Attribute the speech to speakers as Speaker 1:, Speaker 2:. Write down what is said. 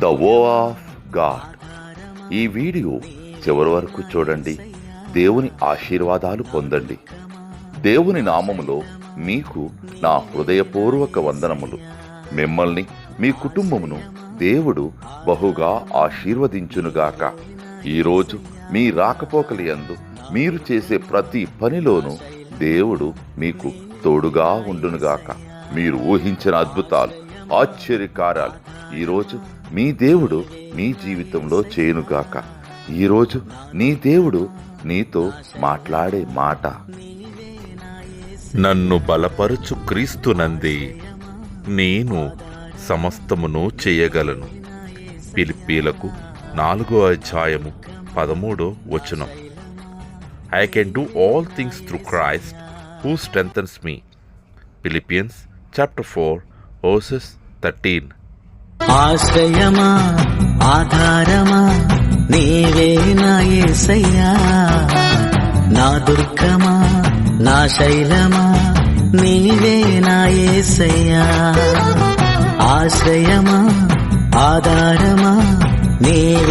Speaker 1: The వో of God. ఈ video చివరి వరకు చూడండి. దేవుని ఆశీర్వాదాలు పొందండి. దేవుని నామములో మీకు నా హృదయపూర్వక వందనములు. మిమ్మల్ని మీ కుటుంబమును దేవుడు బహుగా ఆశీర్వదించునుగాక. ఈరోజు మీ రాకపోకలి యందు మీరు చేసే ప్రతి పనిలోనూ దేవుడు మీకు తోడుగా ఉండునుగాక. మీరు ఊహించిన అద్భుతాలు, ఆశ్చర్యకార్యాలు ఈరోజు మీ దేవుడు మీ జీవితంలో చేయునుగాక. ఈరోజు నీ దేవుడు నీతో మాట్లాడే మాట,
Speaker 2: నన్ను బలపరుచు క్రీస్తునందే నేను సమస్తమును చేయగలను. ఫిలిప్పీలకు 4:13. I can do all things through Christ who strengthens me. Philippians chapter 4:13.
Speaker 3: ఆశ్రయమా, ఆధారమా, నీవే నా యేసయ్యా. నా దుర్గమా, నా శైలమా, నీవే నా యేసయ్యా. ఆశ్రయమా, ఆధారమా, నీవే